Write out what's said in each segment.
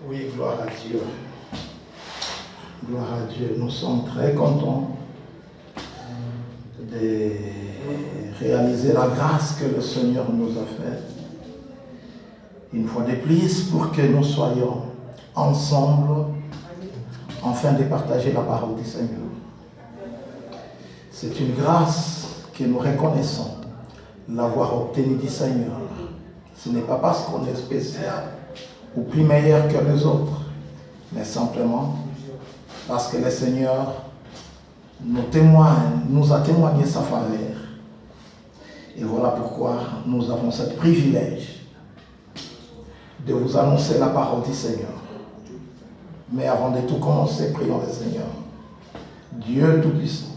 Oui, gloire à Dieu. Gloire à Dieu. Nous sommes très contents de réaliser la grâce que le Seigneur nous a faite. Une fois de plus, pour que nous soyons ensemble, afin de partager la parole du Seigneur. C'est une grâce que nous reconnaissons, l'avoir obtenue du Seigneur. Ce n'est pas parce qu'on est spécial ou plus meilleur que les autres, mais simplement parce que le Seigneur nous a témoigné sa faveur. Et voilà pourquoi nous avons ce privilège de vous annoncer la parole du Seigneur. Mais avant de tout commencer, prions le Seigneur. Dieu Tout-Puissant,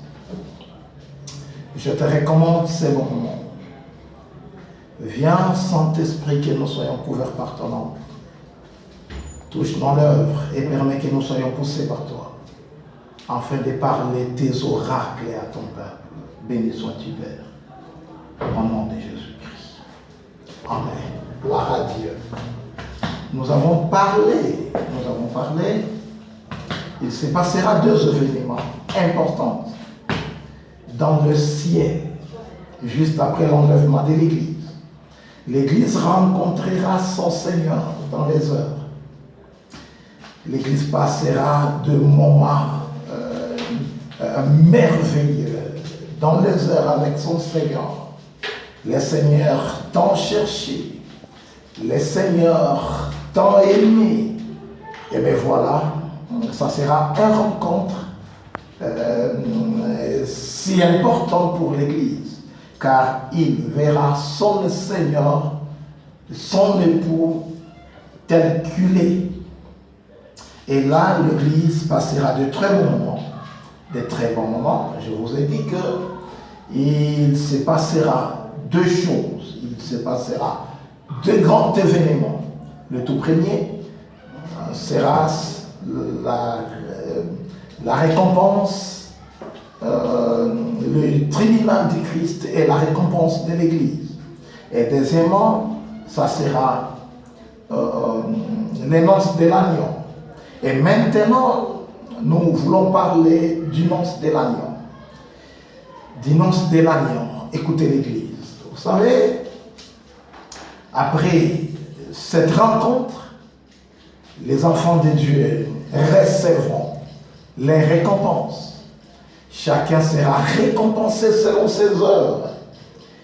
je te recommande ces bons moments. Viens, Saint-Esprit, que nous soyons couverts par ton nom. Touche dans l'œuvre et permets que nous soyons poussés par toi, afin de parler tes oracles à ton peuple. Béni sois-tu, Père, au nom de Jésus-Christ. Amen. Gloire à Dieu. Nous avons parlé. Il se passera deux événements importants dans le ciel, juste après l'enlèvement de l'Église. L'Église rencontrera son Seigneur dans les heures. L'Église passera de moments merveilleux dans les heures avec son Seigneur. Le Seigneur tant cherché, le Seigneur tant aimé. Et bien voilà, ça sera une rencontre si importante pour l'Église, car il verra son Seigneur, son époux tel qu'il est. Et là, l'Église passera de très bons moments. De très bons moments. Je vous ai dit qu'il se passera deux choses. Il se passera deux grands événements. Le tout premier sera la récompense, le tribunal du Christ et la récompense de l'Église. Et deuxièmement, ça sera les noces de l'agneau. Et maintenant, nous voulons parler du noces de l'agneau. Du noces de l'agneau. Écoutez l'Église. Vous savez, après cette rencontre, les enfants de Dieu recevront les récompenses. Chacun sera récompensé selon ses œuvres.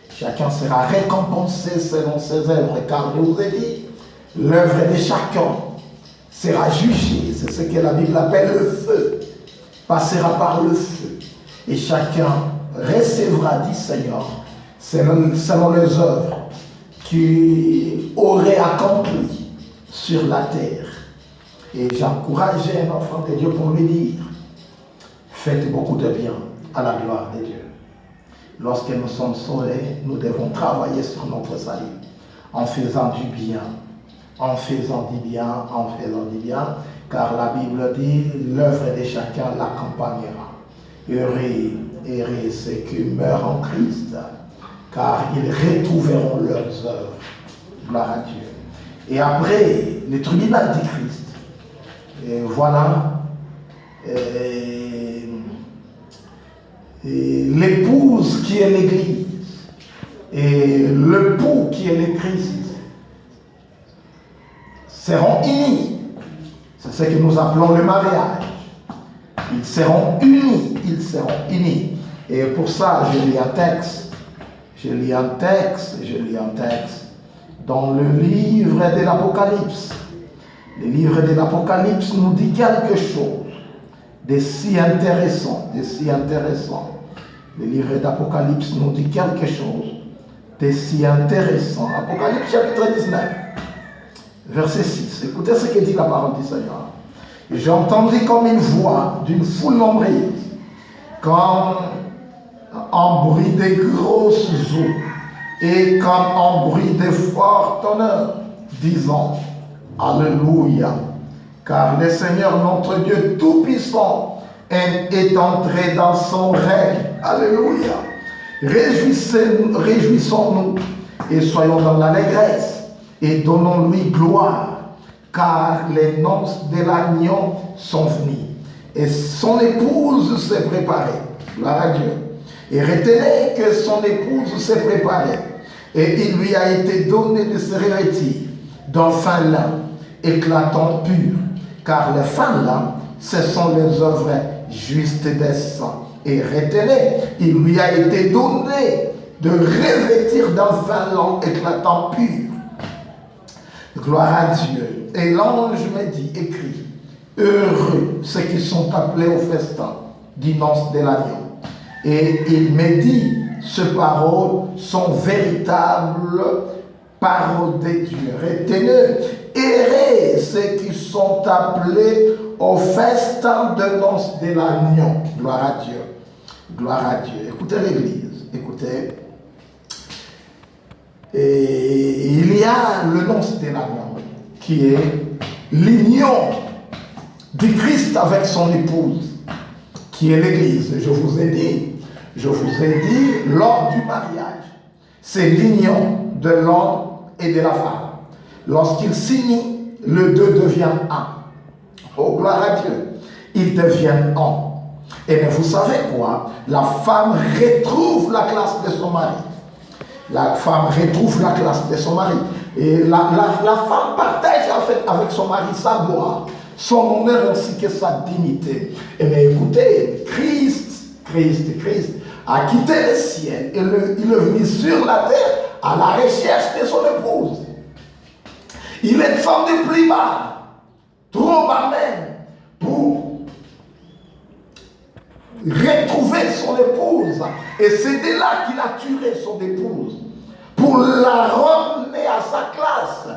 Chacun sera récompensé selon ses œuvres. Car je vous ai dit, l'œuvre de chacun sera jugée. C'est ce que la Bible appelle le feu. Passera par le feu. Et chacun recevra du Seigneur selon les œuvres qu'il aurait accomplies sur la terre. Et j'encourage un enfant de Dieu pour lui dire, faites beaucoup de bien à la gloire de Dieu. Lorsque nous sommes sauvés, nous devons travailler sur notre salut en faisant du bien. En faisant du bien, car la Bible dit, l'œuvre de chacun l'accompagnera. Heureux ceux qui meurent en Christ, car ils retrouveront leurs œuvres. Gloire à Dieu. Et après, le tribunal du Christ, et voilà, l'épouse qui est l'Église, et l'époux qui est le Christ, seront unis. C'est ce que nous appelons le mariage. Ils seront unis. Et pour ça, je lis un texte dans le livre de l'Apocalypse. Le livre de l'Apocalypse nous dit quelque chose de si intéressant. Le livre d'Apocalypse nous dit quelque chose de si intéressant. Apocalypse chapitre 19. Verset 6. Écoutez ce que dit la parole du Seigneur. J'ai entendu comme une voix d'une foule nombreuse, comme un bruit de grosses eaux et comme un bruit de fort tonnerre, disant Alléluia, car le Seigneur notre Dieu Tout-Puissant est entré dans son règne. Alléluia. Réjouissons-nous et soyons dans l'allégresse et donnons-lui gloire, car les noces de l'agneau sont venues, et son épouse s'est préparée. Gloire à Dieu. Et retenez que son épouse s'est préparée, et il lui a été donné de se revêtir d'un fin lin, éclatant pur, car le fin lin, ce sont les œuvres justes des saints. Et retenez, il lui a été donné de revêtir d'un fin lin éclatant pur. Gloire à Dieu. Et l'ange me dit, écrit, heureux ceux qui sont appelés au festin du noces de l'agneau. Et il me dit, ces paroles sont véritables paroles de Dieu. Retenez, heureux ceux qui sont appelés au festin de noces de l'agneau. Gloire à Dieu. Gloire à Dieu. Écoutez l'Église, écoutez. Et il y a le noces de l'agneau, qui est l'union du Christ avec son épouse, qui est l'Église. Je vous ai dit lors du mariage, c'est l'union de l'homme et de la femme. Lorsqu'ils signent, le deux devient un. Oh, gloire à Dieu. Ils deviennent un. Et bien, vous savez quoi? La femme retrouve la classe de son mari. La femme retrouve la classe de son mari. Et la femme partage en fait avec son mari sa gloire, son honneur ainsi que sa dignité. Et bien écoutez, Christ a quitté le ciel et il est venu sur la terre à la recherche de son épouse. Il est descendu plus bas, trop bas même, pour retrouver son épouse. Et c'est de là qu'il a tué son épouse, pour la ramener à sa classe.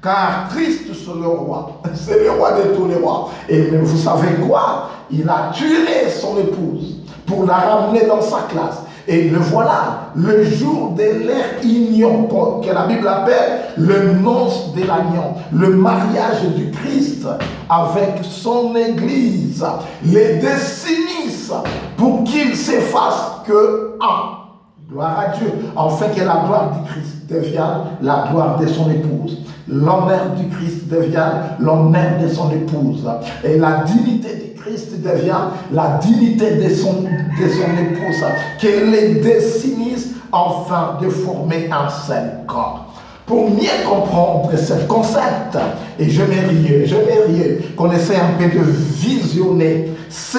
Car Christ, c'est le roi. C'est le roi de tous les rois. Et vous savez quoi? Il a tué son épouse pour la ramener dans sa classe. Et le voilà, le jour de leur union, que la Bible appelle le noces de l'agneau, le mariage du Christ avec son Église, les définissent pour qu'il s'efface que un. Gloire à Dieu, afin que la gloire du Christ devienne la gloire de son épouse. L'honneur du Christ devient l'honneur de son épouse. Et la dignité du Christ devient la dignité de son épouse. Que les définissent enfin de former un seul corps. Pour mieux comprendre ce concept, et je m'aimerais qu'on essaie un peu de visionner ce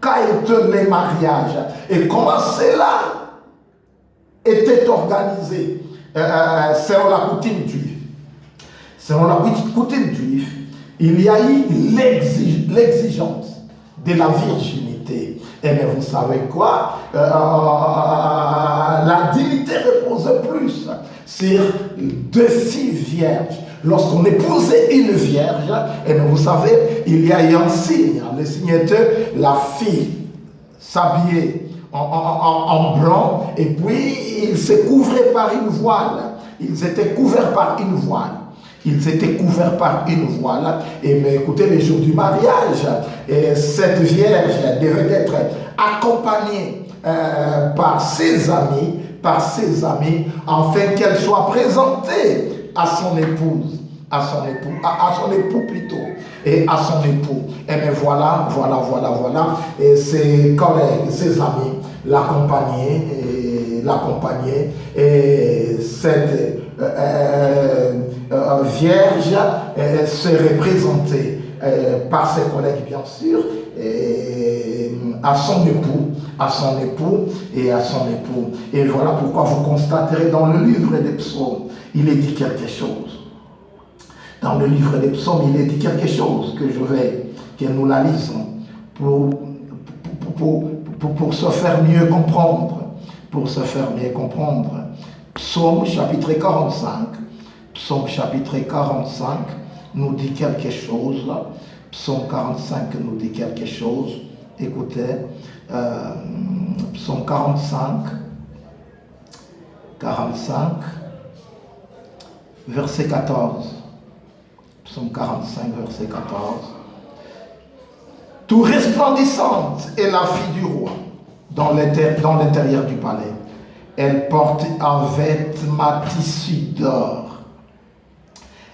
qu'a été le mariage et comment cela était organisé selon la coutume juive. Selon la coutume juive, il y a eu l'exigence de la virginité. Et bien vous savez quoi? La dignité reposait plus sur 2 filles vierges. Lorsqu'on épousait une vierge, et bien vous savez, il y a eu un signe. Le signe était la fille s'habillait en blanc, et puis ils se couvraient par une voile. Ils étaient couverts par une voile. Et mais écoutez, les jours du mariage, cette vierge devait être accompagnée par ses amis, afin qu'elle soit présentée à son épouse. À son époux plutôt, et à son époux. Et bien voilà, et ses collègues, ses amis l'accompagnaient, et cette vierge serait présentée par ses collègues bien sûr, à son époux. Et voilà pourquoi vous constaterez dans le livre des psaumes, il est dit quelque chose. Dans le livre des psaumes, il est dit quelque chose que nous la lisons pour se faire mieux comprendre. Psaume chapitre 45 nous dit quelque chose. Psaume 45 nous dit quelque chose. Écoutez, Psaume 45, verset 14. Psaume 45, verset 14. Tout resplendissante est la fille du roi dans l'intérieur du palais. Elle porte un vêtement tissu d'or.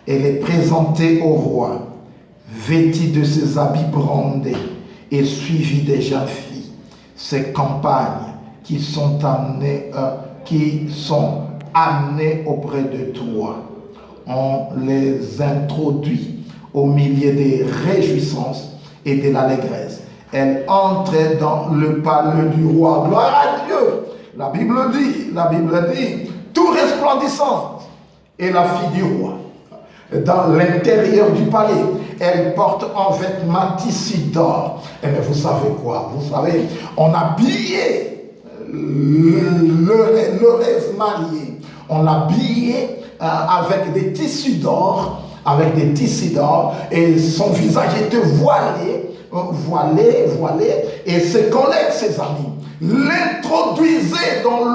Elle est présentée au roi, vêtue de ses habits brandés et suivie des jeunes filles. Ces campagnes qui sont amenées auprès de toi. On les introduit au milieu des réjouissances et de l'allégresse. Elle entre dans le palais du roi. Gloire à Dieu. La Bible dit, tout resplendissante est la fille du roi. Dans l'intérieur du palais, elle porte un vêtement tissu d'or. Et mais vous savez quoi? Vous savez, on a habillé le marié. On l'a habillé avec des tissus d'or, et son visage était voilé, et ses collègues, ses amis, l'introduisaient dans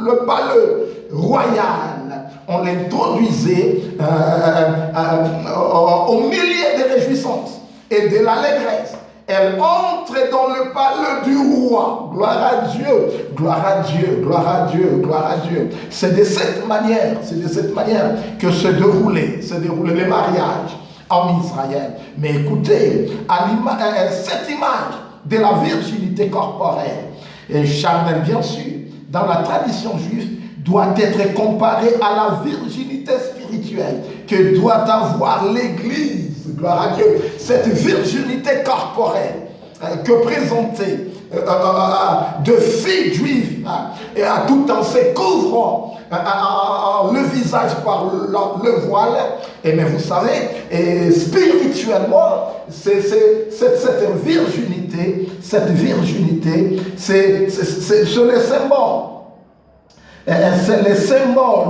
le palais royal. On l'introduisait au milieu des réjouissances et de l'allégresse. Elle entre dans le palais du roi. Gloire à Dieu, gloire à Dieu, gloire à Dieu, gloire à Dieu. C'est de cette manière que se déroulaient les mariages en Israël. Mais écoutez, cette image de la virginité corporelle, et charnelle bien sûr, dans la tradition juive, doit être comparée à la virginité spirituelle que doit avoir l'Église. Gloire à Dieu. Cette virginité corporelle que présentaient de filles juives tout en se couvrant le visage par le voile. Et mais vous savez, spirituellement, cette virginité, c'est le symbole. C'est le symbole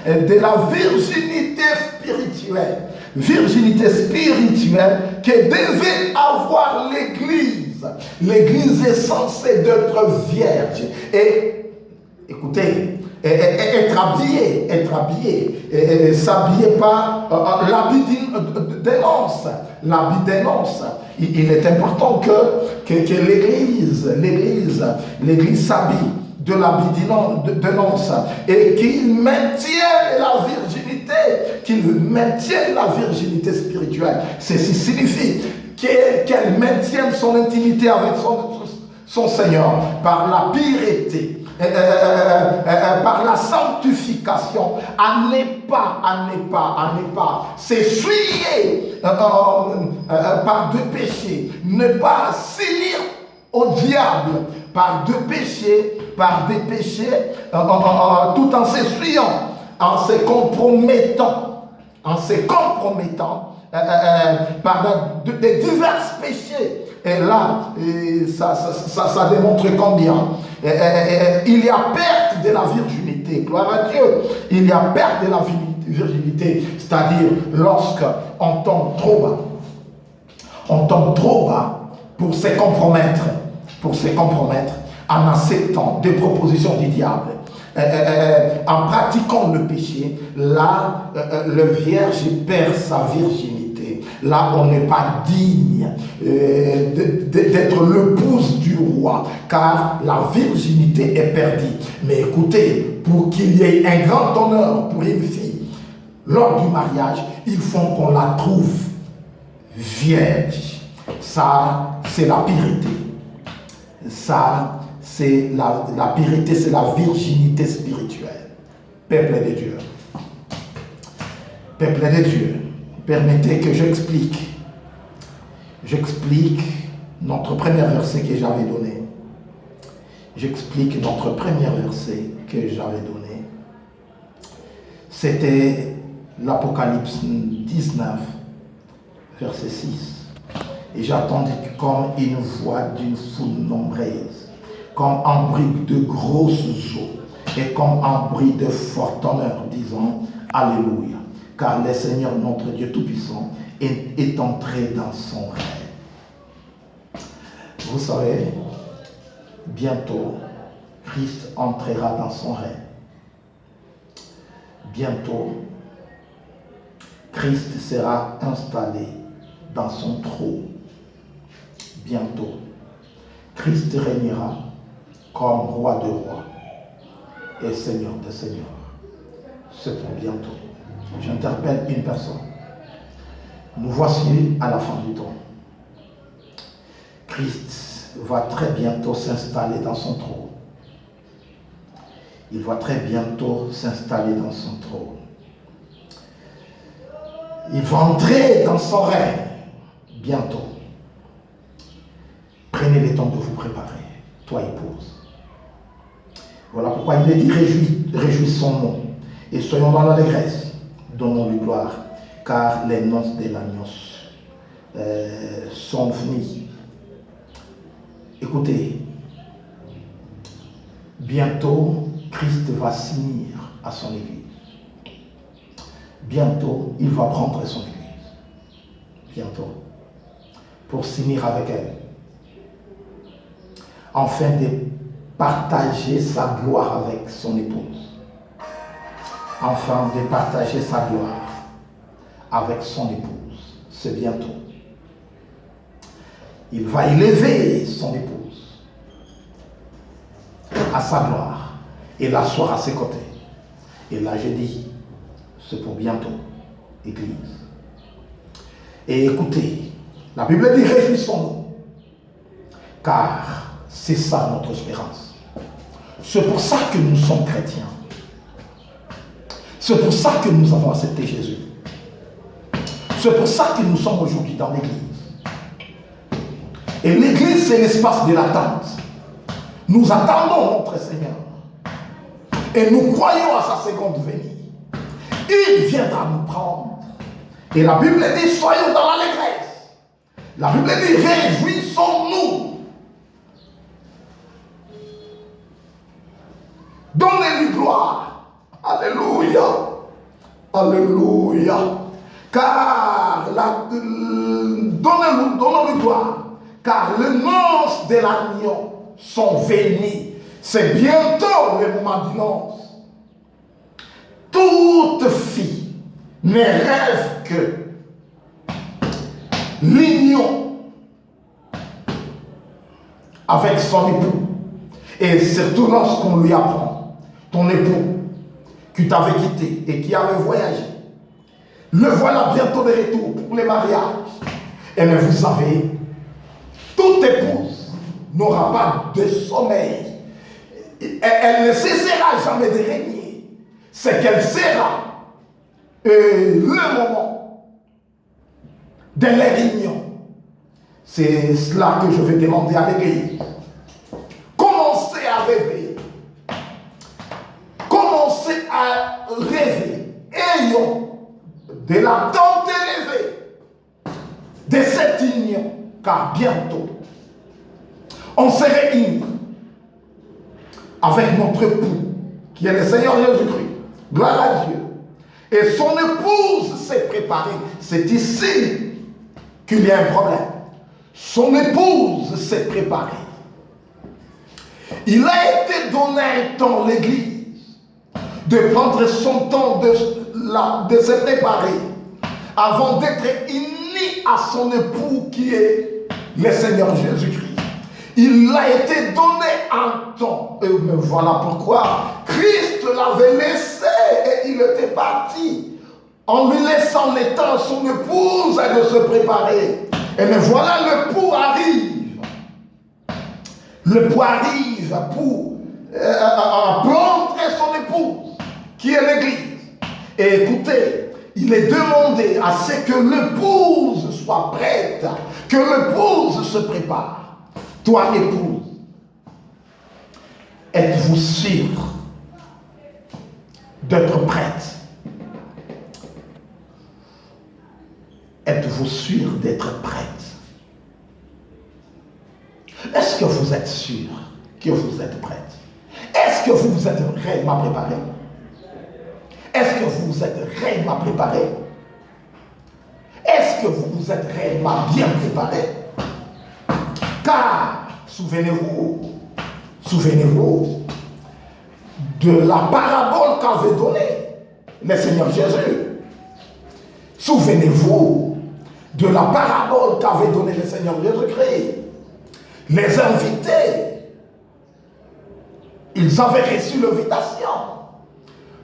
de la virginité spirituelle. Virginité spirituelle que devait avoir l'Église. L'Église est censée être vierge. Et écoutez, être habillée, s'habiller par l'habit d'énonce. L'habit d'énonce. Il est important que l'Église s'habille de l'habit de nonce et qu'il maintienne la virginité spirituelle. Ceci signifie qu'elle maintienne son intimité avec son Seigneur par la pureté, par la sanctification, à ne pas s'essuyer par deux péchés, ne pas s'élire au diable par des péchés, tout en s'essuyant, en se compromettant par des divers péchés. Et là, ça démontre combien il y a perte de la virginité. Gloire à Dieu. Il y a perte de la virginité, c'est-à-dire lorsqu'on tombe trop bas pour se compromettre en acceptant des propositions du diable, en pratiquant le péché. Là, le vierge perd sa virginité. Là, on n'est pas digne d'être l'épouse du roi, car la virginité est perdue. Mais écoutez, pour qu'il y ait un grand honneur pour une fille lors du mariage, il faut qu'on la trouve vierge. Ça, c'est la pureté. Ça, c'est la pureté, c'est la virginité spirituelle. Peuple de Dieu. Peuple de Dieu, permettez que j'explique notre premier verset que j'avais donné. C'était l'Apocalypse 19, verset 6. Et j'attendis comme une voix d'une foule nombreuse, comme un bruit de grosses eaux, et comme un bruit de fort honneur, disant Alléluia, car le Seigneur notre Dieu Tout-Puissant est entré dans son règne. Vous savez, bientôt, Christ entrera dans son règne. Bientôt, Christ sera installé dans son trône. Bientôt, Christ régnera comme roi de rois et seigneur de seigneurs. C'est pour bientôt. J'interpelle une personne. Nous voici à la fin du temps. Christ va très bientôt s'installer dans son trône. Il va très bientôt s'installer dans son trône. Il va entrer dans son règne bientôt. Prenez le temps de vous préparer, toi épouse. Voilà pourquoi il est dit réjouissons-nous et soyons dans l'allégresse, donnons-lui gloire, car les noces de l'agneau sont venues. Écoutez, bientôt Christ va s'unir à son Église. Bientôt, il va prendre son Église. Bientôt. Pour s'unir avec elle. Afin de partager sa gloire avec son épouse. Afin de partager sa gloire avec son épouse. C'est bientôt. Il va élever son épouse à sa gloire et l'asseoir à ses côtés. Et là, je dis, c'est pour bientôt, Église. Et écoutez, la Bible dit réjouissons-nous, car c'est ça notre espérance. C'est pour ça que nous sommes chrétiens. C'est pour ça que nous avons accepté Jésus. C'est pour ça que nous sommes aujourd'hui dans l'Église. Et l'Église, c'est l'espace de l'attente. Nous attendons notre Seigneur. Et nous croyons à sa seconde venue. Il viendra nous prendre. Et la Bible dit, soyons dans l'allégresse. La Bible dit, réjouissons-nous. Donnez-lui gloire. Alléluia. Alléluia. Car donnons-lui gloire. Car les noces de l'agneau sont venues. C'est bientôt le moment du noces. Toute fille ne rêve que l'union avec son époux. Et surtout lorsqu'on lui apprend, ton époux qui t'avait quitté et qui avait voyagé, le voilà bientôt de retour pour les mariages. Et mais vous savez, toute épouse n'aura pas de sommeil. Elle ne cessera jamais de régner. C'est qu'elle sera le moment de la réunion. C'est cela que je vais demander à l'Église. Commencez à rêver. Commencez à rêver. Ayons de l'attente élevée de cette union, car bientôt on se réunit avec notre époux qui est le Seigneur Jésus-Christ. Gloire à Dieu. Et son épouse s'est préparée. C'est ici qu'il y a un problème. Son épouse s'est préparée. Il a été donné un temps, l'Église, de prendre son temps de se préparer avant d'être unis à son époux qui est le Seigneur Jésus-Christ. Il a été donné un temps. Et me voilà pourquoi Christ l'avait laissé et il était parti en lui laissant le temps à son épouse de se préparer. Et me voilà, l'époux arrive. L'époux arrive pour prendre son épouse qui est l'Église. Et écoutez, il est demandé à ce que l'épouse soit prête, que l'épouse se prépare. Toi, épouse, êtes-vous sûr d'être prête? Êtes-vous sûr d'être prête? Est-ce que vous êtes sûr que vous êtes prête? Est-ce que vous vous êtes réellement préparé? Est-ce que vous vous êtes réellement préparé? Est-ce que vous vous êtes réellement bien préparé? Car, souvenez-vous de la parabole qu'avait donnée le Seigneur Jésus. Souvenez-vous de la parabole qu'avait donnée le Seigneur Jésus-Christ. Les invités, ils avaient reçu l'invitation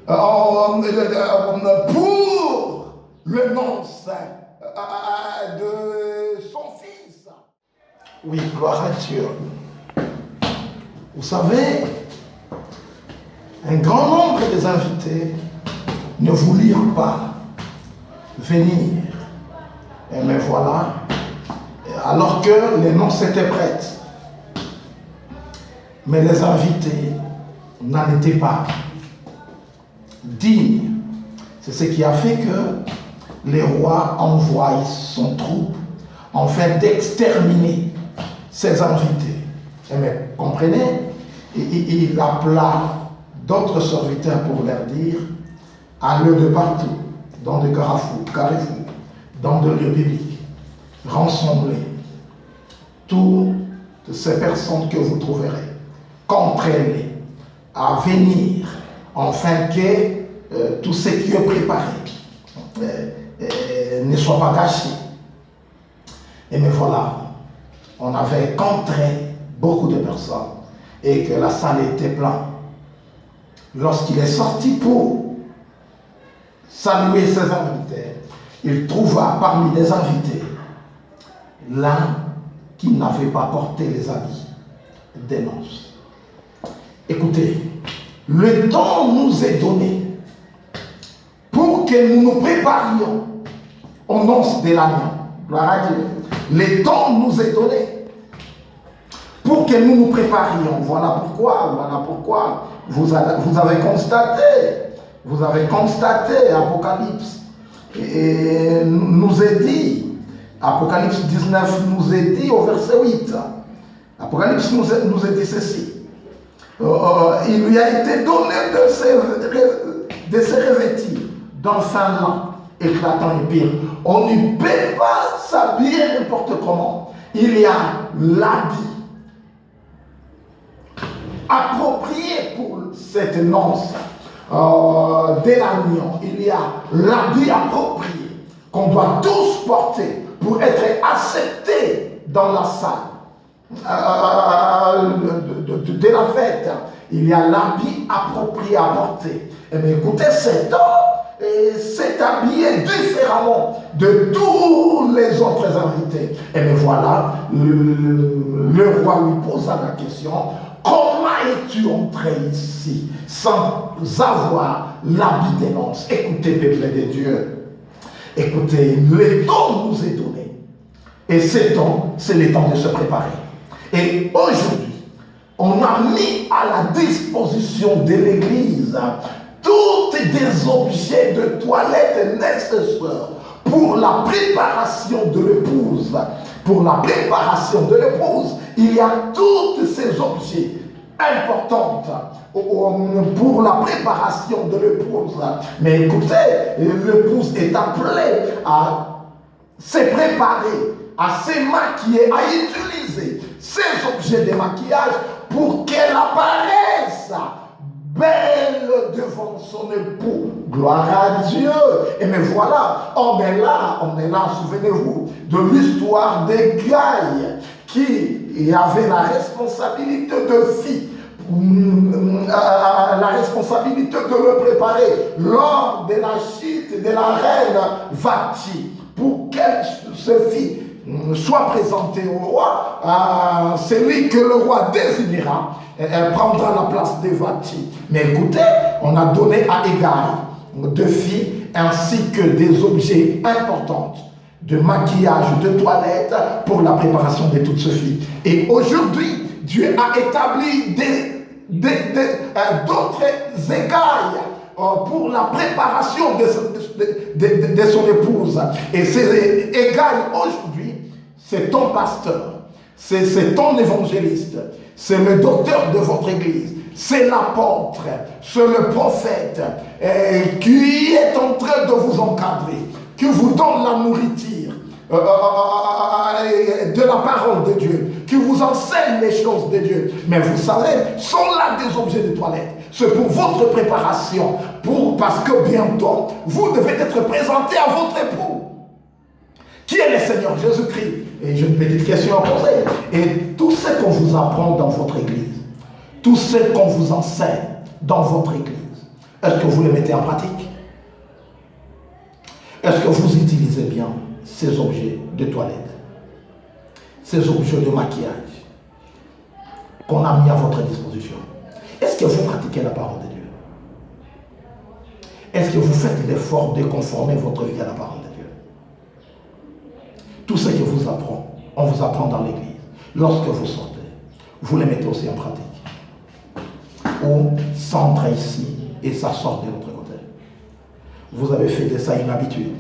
pour le nonce de son fils. Oui, gloire à Dieu. Vous savez, un grand nombre des invités ne voulurent pas venir. Et mais voilà, alors que les nonces étaient prêtes. Mais les invités n'en étaient pas dignes. C'est ce qui a fait que les rois envoient son troupe afin d'exterminer ses invités. Mais comprenez, il appela d'autres serviteurs pour leur dire, allez de partout, dans des carrefours, dans des lieux publics, rassemblez toutes ces personnes que vous trouverez, contraignez-les à venir, afin que tout ce qui est préparé ne soit pas gâché. Et mais voilà, on avait contraint beaucoup de personnes et que la salle était pleine. Lorsqu'il est sorti pour saluer ses invités, il trouva parmi les invités l'un qui n'avait pas porté les habits des nonces. Écoutez, le temps nous est donné pour que nous nous préparions aux nonces de l'agneau. Gloire à Dieu. Le temps nous est donné pour que nous nous préparions. Voilà pourquoi vous avez constaté Apocalypse et nous est dit, Apocalypse 19 nous est dit au verset 8. Apocalypse nous est dit ceci. Il lui a été donné de se revêtir d'un fin lin éclatant et pire. On ne peut pas s'habiller n'importe comment. Il y a l'habit approprié pour cette nonce de l'agneau. Il y a l'habit approprié qu'on doit tous porter pour être acceptés dans la salle de la fête. Il y a l'habit approprié à porter. Et bien écoutez, cet homme s'est habillé différemment de tous les autres invités. Et bien voilà, le roi lui posa la question, comment es-tu entré ici sans avoir l'habit des nonces? Écoutez, peuple de Dieu, écoutez, le temps nous est donné. Et ce temps, c'est le temps de se préparer. Et aujourd'hui, on a mis à la disposition de l'Église tous des objets de toilette nécessaires pour la préparation de l'épouse. Pour la préparation de l'épouse, il y a tous ces objets importants pour la préparation de l'épouse. Mais écoutez, l'épouse est appelée à se préparer, à se maquiller, à utiliser ces objets de maquillage pour qu'elle apparaisse belle devant son époux. Gloire à Dieu. Et mais voilà, on est là, souvenez-vous de l'histoire des Gaï qui avait la responsabilité la responsabilité de le préparer lors de la chute de la reine Vati pour qu'elle se fille soit présenté au roi, celui que le roi désignera, elle prendra la place de Vati. Mais écoutez, on a donné à égard de filles ainsi que des objets importants de maquillage, de toilette pour la préparation de toutes ces filles. Et aujourd'hui, Dieu a établi d'autres égards pour la préparation de son épouse. Et ces égards aujourd'hui, c'est ton pasteur, c'est ton évangéliste, c'est le docteur de votre église, c'est l'apôtre, c'est le prophète qui est en train de vous encadrer, qui vous donne la nourriture de la parole de Dieu, qui vous enseigne les choses de Dieu. Mais vous savez, sont là des objets de toilette. C'est pour votre préparation, parce que bientôt, vous devez être présenté à votre époux, qui est le Seigneur Jésus-Christ. Et j'ai une petite question à poser. Et tout ce qu'on vous apprend dans votre église, tout ce qu'on vous enseigne dans votre église, est-ce que vous le mettez en pratique? Est-ce que vous utilisez bien ces objets de toilette, ces objets de maquillage qu'on a mis à votre disposition? Est-ce que vous pratiquez la parole de Dieu? Est-ce que vous faites l'effort de conformer votre vie à la parole de Dieu? Tout ce que vous apprend, on vous apprend dans l'église. Lorsque vous sortez, vous les mettez aussi en pratique. Ou ça entre ici et ça sort de l'autre côté. Vous avez fait de ça une habitude.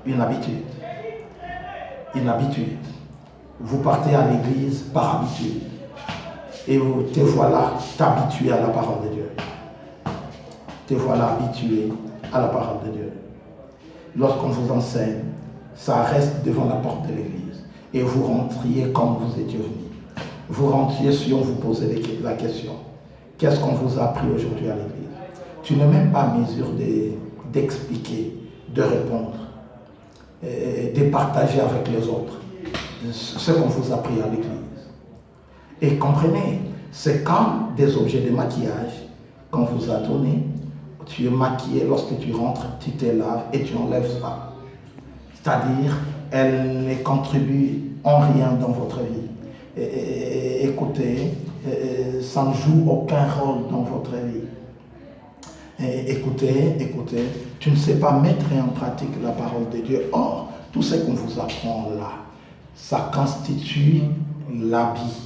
Une habitude. Une habitude. Vous partez à l'église par habitude. Et vous te voilà t'habituer à la parole de Dieu. Te voilà habitué à la parole de Dieu. Lorsqu'on vous enseigne, ça reste devant la porte de l'église. Et vous rentriez comme vous étiez venu. Vous rentriez si on vous posait la question. Qu'est-ce qu'on vous a appris aujourd'hui à l'église? Tu n'es même pas en mesure d'expliquer, de répondre, de partager avec les autres ce qu'on vous a appris à l'église. Et comprenez, c'est comme des objets de maquillage qu'on vous a donné. Tu es maquillé, lorsque tu rentres, tu te laves et tu enlèves ça. C'est-à-dire, elle ne contribue en rien dans votre vie. Écoutez, ça ne joue aucun rôle dans votre vie. Écoutez, tu ne sais pas mettre en pratique la parole de Dieu. Or, tout ce qu'on vous apprend là, ça constitue l'habit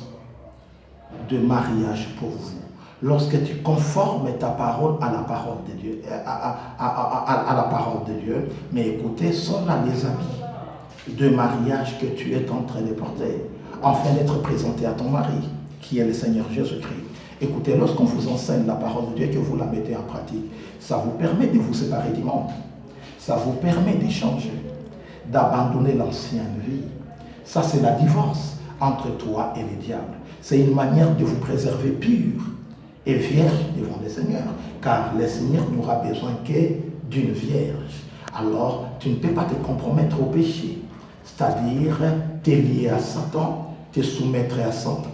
de mariage pour vous. Lorsque tu conformes ta parole à la parole de Dieu, à la parole de Dieu, mais écoutez, sont là les habits de mariage que tu es en train de porter, afin d'être présenté à ton mari, qui est le Seigneur Jésus-Christ. Écoutez, lorsqu'on vous enseigne la parole de Dieu et que vous la mettez en pratique, ça vous permet de vous séparer du monde. Ça vous permet d'échanger, d'abandonner l'ancienne vie. Ça, c'est la divorce entre toi et le diable. C'est une manière de vous préserver pur et vierge devant le Seigneur. Car le Seigneur n'aura besoin que d'une vierge. Alors, tu ne peux pas te compromettre au péché. C'est-à-dire, te lier à Satan, te soumettre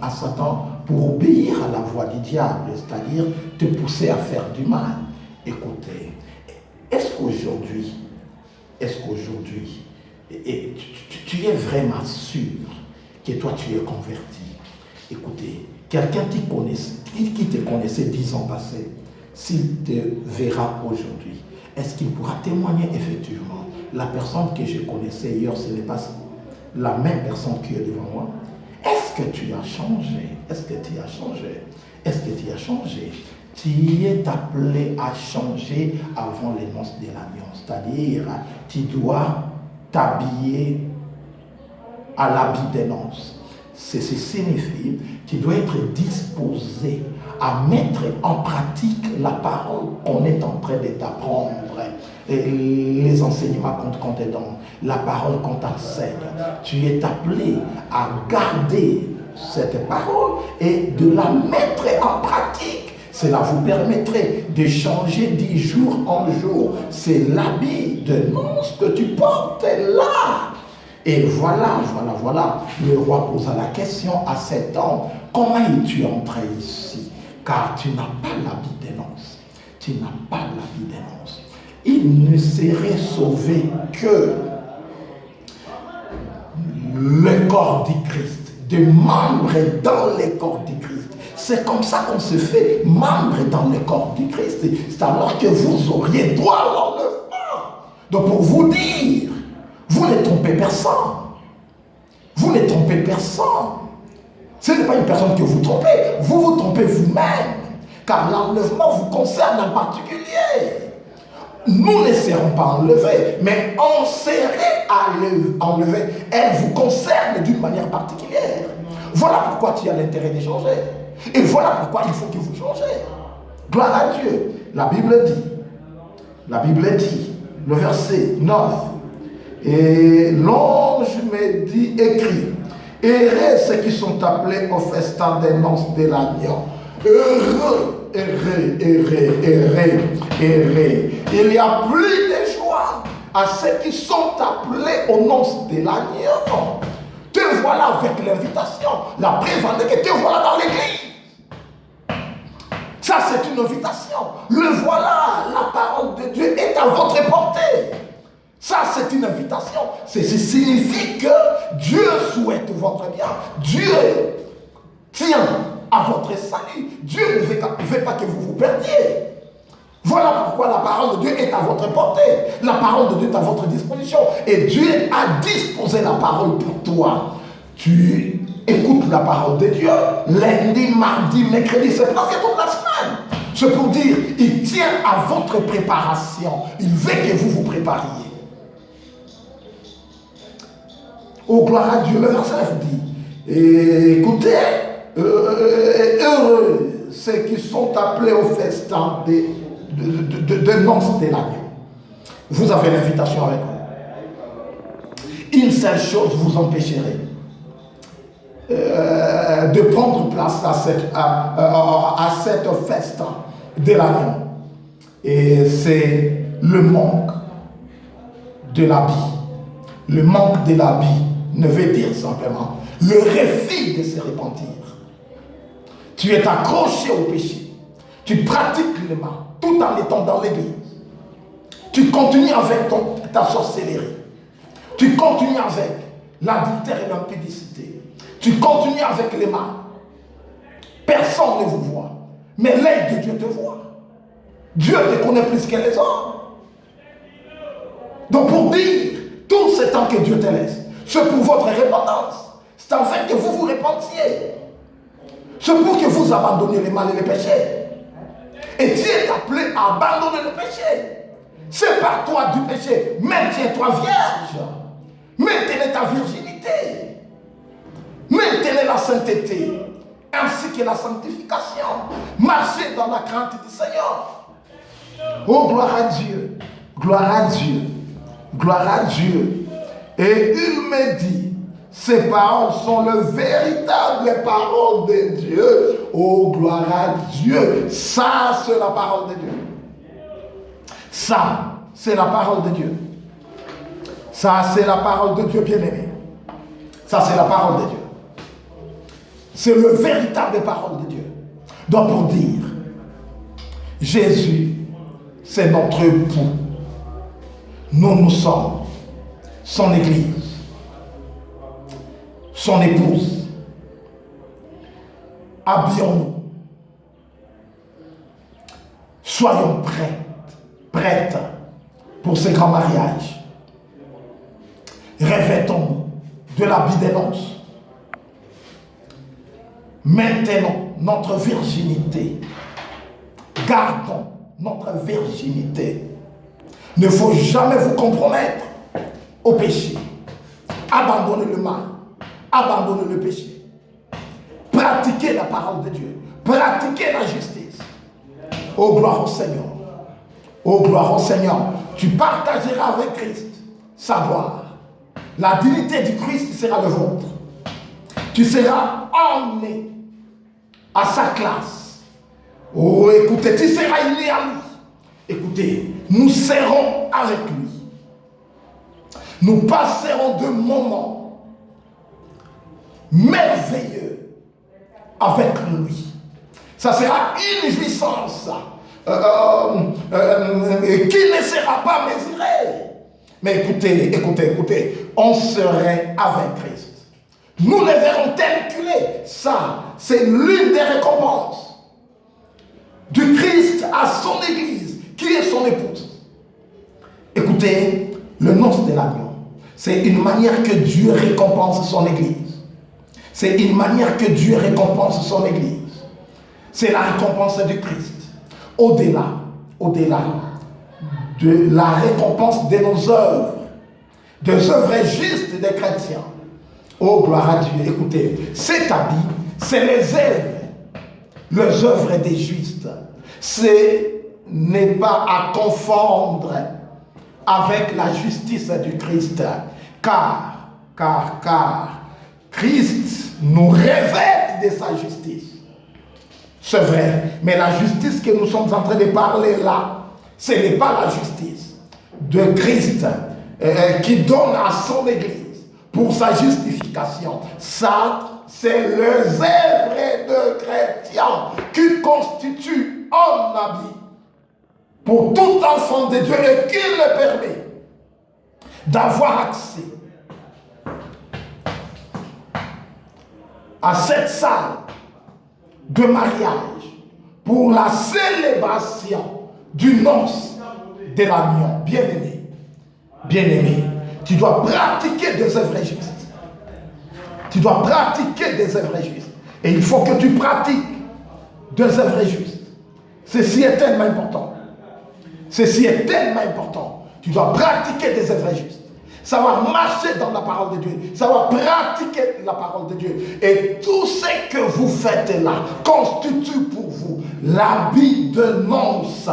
à Satan pour obéir à la voix du diable. C'est-à-dire, te pousser à faire du mal. Écoutez, est-ce qu'aujourd'hui, tu es vraiment sûr que toi tu es converti? Écoutez, quelqu'un qui te connaissait 10 ans passés, s'il te verra aujourd'hui, est-ce qu'il pourra témoigner effectivement? La personne que je connaissais hier, ce n'est pas la même personne qui est devant moi. Est-ce que tu as changé? Est-ce que tu as changé? Est-ce que tu as changé? Tu es appelé à changer avant les noces de l'alliance. C'est-à-dire, tu dois t'habiller à l'habit des noces. Ceci signifie que tu dois être disposé à mettre en pratique la parole qu'on est en train de t'apprendre. Les enseignements qu'on te donne, la parole qu'on t'enseigne. Tu es appelé à garder cette parole et de la mettre en pratique. Cela vous permettrait de changer de jour en jour. C'est l'habit de noces que tu portes là. Et voilà. Le roi posa la question à cet homme. Comment es-tu entré ici? Car tu n'as pas l'habit des noces. Tu n'as pas l'habit des noces. Il ne serait sauvé que le corps du Christ, des membres dans le corps du Christ. C'est comme ça qu'on se fait membre dans le corps du Christ. C'est alors que vous auriez droit à l'enlèvement. Donc pour vous dire, vous ne trompez personne. Vous ne trompez personne. Ce n'est pas une personne que vous trompez. Vous vous trompez vous-même. Car l'enlèvement vous concerne en particulier. Nous ne serons pas enlevés, mais on serait enlevés. Elle vous concerne d'une manière particulière. Voilà pourquoi tu as l'intérêt de changer. Et voilà pourquoi il faut que vous changez. Gloire à Dieu. La Bible dit, le verset 9, et l'ange me dit, écrit, heureux ceux qui sont appelés au festin des noces de l'agneau. Heureux. Il y a plus de joie à ceux qui sont appelés aux noces de l'agneau. Te voilà avec l'invitation. La preuve en est que te voilà dans l'église. Ça, c'est une invitation. Le voilà, la parole de Dieu est à votre portée. c'est une invitation. Ceci signifie que Dieu souhaite votre bien. Dieu tient à votre salut. Dieu ne veut pas que vous vous perdiez. Voilà pourquoi la parole de Dieu est à votre portée. La parole de Dieu est à votre disposition. Et Dieu a disposé la parole pour toi. Tu écoutes la parole de Dieu lundi, mardi, mercredi, c'est presque toute la semaine. C'est pour dire, il tient à votre préparation. Il veut que vous vous prépariez. Oh, gloire à Dieu. Le verset dit, écoutez, heureux ceux qui sont appelés au festin de noces de l'agneau. Vous avez l'invitation avec vous. Une seule chose vous empêcherait de prendre place à cette festin de l'agneau. Et c'est le manque de l'habit. Le manque de l'habit ne veut dire simplement le refus de se repentir. Tu es accroché au péché. Tu pratiques le mal tout en étant dans l'église. Tu continues avec ta sorcellerie. Tu continues avec l'adultère et l'impudicité. Tu continues avec les mal. Personne ne vous voit. Mais l'œil de Dieu te voit. Dieu te connaît plus que les hommes. Donc pour dire, tout ce temps que Dieu te laisse, c'est pour votre repentance. C'est en fait que vous vous repentiez. C'est pour que vous abandonniez le mal et le péché. Et Dieu est appelé à abandonner le péché. Sépare-toi du péché. Maintiens-toi vierge. Maintenez ta virginité. Maintenez la sainteté. Ainsi que la sanctification. Marchez dans la crainte du Seigneur. Oh, gloire à Dieu. Gloire à Dieu. Gloire à Dieu. Et il me dit, ces paroles sont les véritables paroles de Dieu. Oh, gloire à Dieu. Ça, c'est la parole de Dieu. Ça, c'est la parole de Dieu. Ça, c'est la parole de Dieu, bien-aimé. Ça, c'est la parole de Dieu. C'est le véritable parole de Dieu. Donc, pour dire, Jésus, c'est notre époux. Nous sommes son église, son épouse. Habillons-nous. Soyons prêtes pour ce grand mariage. Revêtons-nous de l'habit des noces. Maintenons notre virginité. Gardons notre virginité. Il ne faut jamais vous compromettre au péché. Abandonnez le mal. Abandonnez le péché. Pratiquez la parole de Dieu. Pratiquez la justice. Oh, gloire au Seigneur. Oh, gloire au Seigneur. Tu partageras avec Christ sa gloire. La dignité du Christ sera le vôtre. Tu seras emmené à sa classe. Oh, écoutez, tu seras unis à lui. Écoutez, nous serons avec lui. Nous passerons de moments merveilleux avec lui. Ça sera une jouissance qui ne sera pas mesurée. Mais écoutez, on serait avec Christ. Nous les verrons tels qu'il est. Ça, c'est l'une des récompenses du Christ à son Église, qui est son épouse. Écoutez, le noce de l'agneau, c'est une manière que Dieu récompense son Église. C'est une manière que Dieu récompense son Église. C'est la récompense du Christ. Au-delà de la récompense de nos œuvres, des œuvres justes des chrétiens. Oh, gloire à Dieu. Écoutez, cet habit, c'est les œuvres des justes. Ce n'est pas à confondre avec la justice du Christ. Car Christ nous revêt de sa justice. C'est vrai, mais la justice que nous sommes en train de parler là, ce n'est pas la justice de Christ qui donne à son Église pour sa justification. Ça, c'est les œuvres de chrétiens qui constituent un habit pour tout enfant de Dieu et qui le permet d'avoir accès à cette salle de mariage pour la célébration du noces de l'agneau. Bien-aimé, bien-aimé, tu dois pratiquer des œuvres justes. Tu dois pratiquer des œuvres justes. Et il faut que tu pratiques des œuvres justes. Ceci est tellement important. Ceci est tellement important. Tu dois pratiquer des œuvres justes. Savoir marcher dans la parole de Dieu. Savoir pratiquer la parole de Dieu. Et tout ce que vous faites là constitue pour vous l'habit de noces.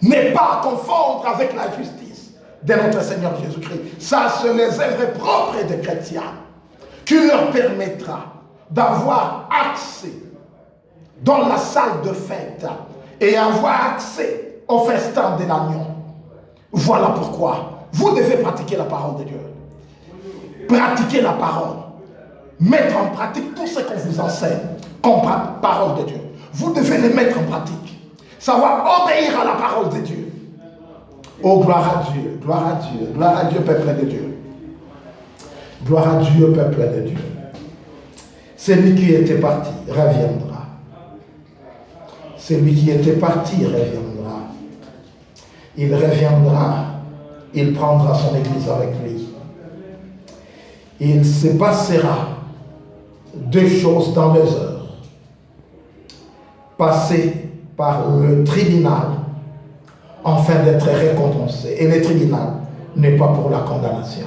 N'est pas à confondre avec la justice de notre Seigneur Jésus-Christ. Ça, c'est les œuvres propres des chrétiens qui leur permettra d'avoir accès dans la salle de fête et avoir accès au festin de l'agneau. Voilà pourquoi vous devez pratiquer la parole de Dieu. Pratiquer la parole. Mettre en pratique tout ce qu'on vous enseigne comme parole de Dieu. Vous devez les mettre en pratique. Savoir obéir à la parole de Dieu. Oh, gloire à Dieu, gloire à Dieu, gloire à Dieu, peuple de Dieu. Gloire à Dieu, peuple de Dieu. Celui qui était parti reviendra. Celui qui était parti reviendra. Il reviendra. Il prendra son église avec lui. Il se passera deux choses dans les heures. Passer par le tribunal afin d'être récompensé. Et le tribunal n'est pas pour la condamnation,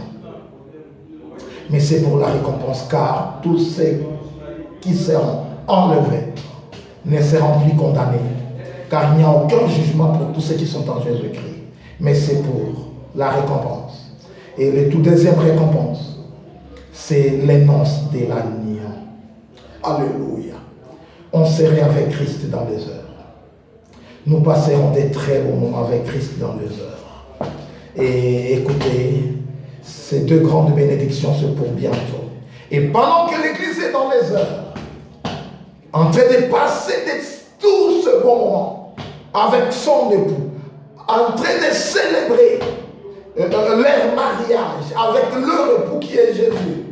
mais c'est pour la récompense, car tous ceux qui seront enlevés ne seront plus condamnés, car il n'y a aucun jugement pour tous ceux qui sont en Jésus-Christ, mais c'est pour la récompense. Et la toute deuxième récompense, c'est les noces de l'agneau. Alléluia. On serait avec Christ dans les heures. Nous passerons des très beaux moments avec Christ dans les heures. Et écoutez, ces deux grandes bénédictions, c'est pour bientôt. Et pendant que l'Église est dans les heures, en train de passer tout ce bon moment avec son époux, en train de célébrer leur mariage avec leur époux qui est Jésus,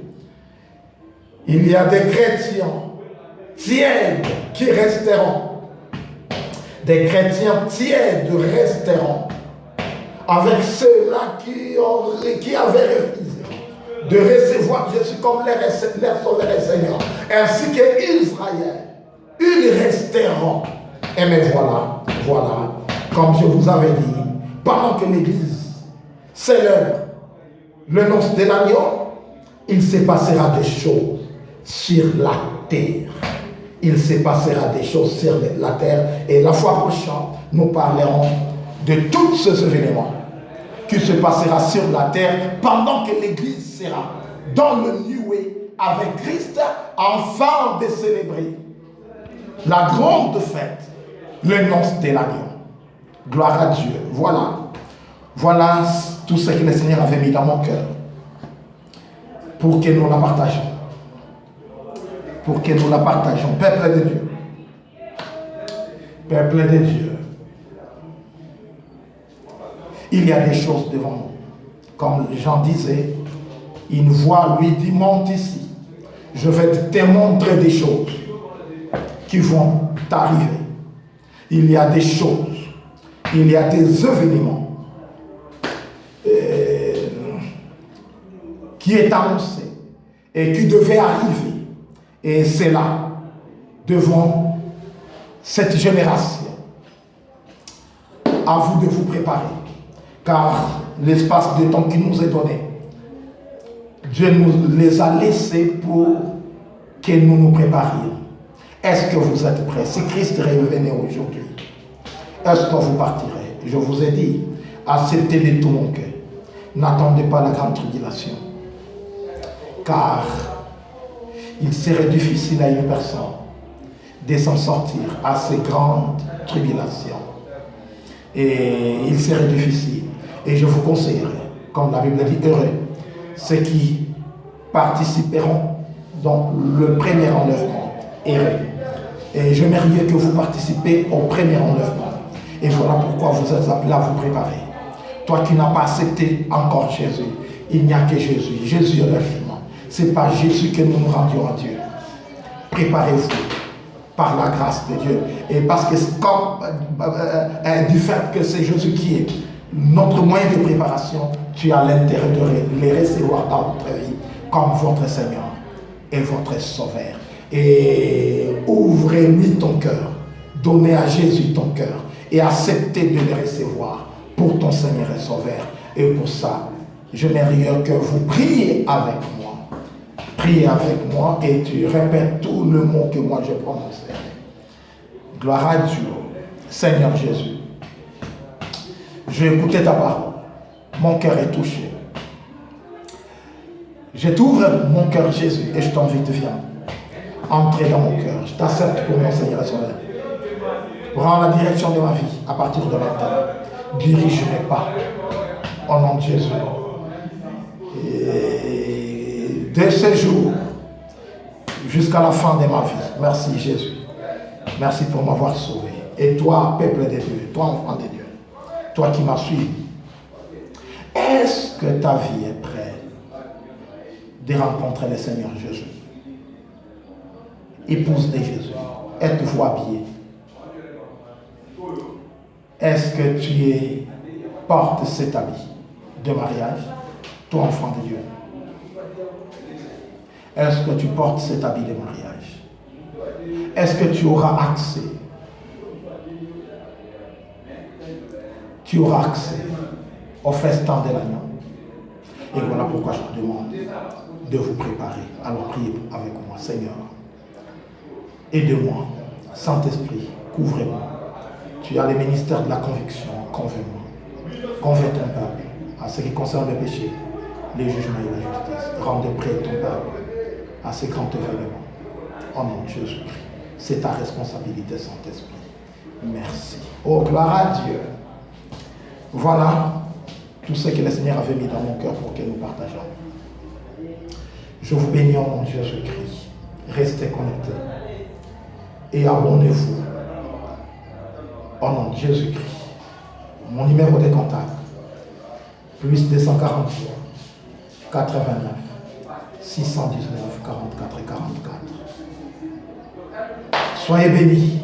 il y a des chrétiens tièdes qui resteront. Des chrétiens tièdes resteront avec ceux-là qui avaient refusé de recevoir Jésus comme leur sauveur et Seigneur, ainsi qu'Israël. Ils resteront. Et mais voilà, comme je vous avais dit, pendant que l'Église célèbre le noces de l'agneau, il se passera des choses sur la terre. Il se passera des choses sur la terre. Et la fois prochaine, nous parlerons de tous ces événements qui se passera sur la terre pendant que l'Église sera dans le nuée avec Christ, afin de célébrer la grande fête, le noces de l'agneau. Gloire à Dieu. Voilà tout ce que le Seigneur avait mis dans mon cœur pour que nous la partagions. Pour que nous la partagions. Peuple de Dieu. Peuple de Dieu. Il y a des choses devant nous. Comme Jean disait, une voix lui dit, monte ici. Je vais te montrer des choses qui vont t'arriver. Il y a des choses. Il y a des événements qui est annoncé et qui devait arriver. Et c'est là, devant cette génération, à vous de vous préparer. Car l'espace de temps qui nous est donné, Dieu nous les a laissés pour que nous nous préparions. Est-ce que vous êtes prêts? Si Christ revenait aujourd'hui, est-ce que vous partirez? Je vous ai dit, acceptez de tout mon cœur. N'attendez pas la grande tribulation. Car il serait difficile à une personne de s'en sortir à ces grandes tribulations. Et il serait difficile. Et je vous conseillerais, comme la Bible dit, heureux, ceux qui participeront dans le premier enlèvement. Heureux. Et j'aimerais que vous participez au premier enlèvement. Et voilà pourquoi vous êtes appelés à vous préparer. Toi qui n'as pas accepté encore Jésus, il n'y a que Jésus. Jésus est le chemin. C'est par Jésus que nous nous rendions à Dieu. Préparez-vous par la grâce de Dieu. Et parce que comme du fait que c'est Jésus qui est notre moyen de préparation, tu as l'intérêt de les recevoir dans votre vie comme votre Seigneur et votre Sauveur. Et ouvrez-lui ton cœur, donnez à Jésus ton cœur et acceptez de le recevoir pour ton Seigneur et Sauveur. Et pour ça, je n'aimerais que vous priez avec moi. Priez avec moi et tu répètes tout le mot que moi je prononce. Gloire à Dieu. Seigneur Jésus, j'ai écouté ta parole. Mon cœur est touché. Je t'ouvre mon cœur, Jésus, et je t'invite, viens. Entrer dans mon cœur. Je t'accepte pour mon Seigneur et Sauveur. Prends la direction de ma vie à partir de maintenant. Dirige mes pas. Au nom de Jésus. Et dès ce jour, jusqu'à la fin de ma vie, merci Jésus. Merci pour m'avoir sauvé. Et toi, peuple de Dieu, toi, enfant de Dieu, toi qui m'as suivi, est-ce que ta vie est prête de rencontrer le Seigneur Jésus? Épouse de Jésus, êtes-vous habillée? Est-ce que tu portes cet habit de mariage, toi enfant de Dieu? Est-ce que tu portes cet habit de mariage? Est-ce que tu auras accès? Tu auras accès au festin de l'agneau. Et voilà pourquoi je te demande de vous préparer. Alors priez avec moi, Seigneur. Aide-moi, Saint-Esprit, couvre-moi. Tu as le ministère de la conviction, convainc-moi. Convainc ton peuple à ce qui concerne le péché, les jugements et la justice. Rends prêt ton peuple à ces grands événements. Au nom de Jésus-Christ. C'est ta responsabilité, Saint-Esprit. Merci. Oh, gloire à Dieu. Voilà tout ce que le Seigneur avait mis dans mon cœur pour que nous partageons. Je vous bénis au nom de Jésus-Christ. Restez connectés. Et abonnez-vous au nom de Jésus-Christ. Mon numéro de contact, plus 243 89 619 44 44. Soyez bénis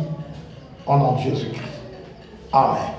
au nom de Jésus-Christ. Amen.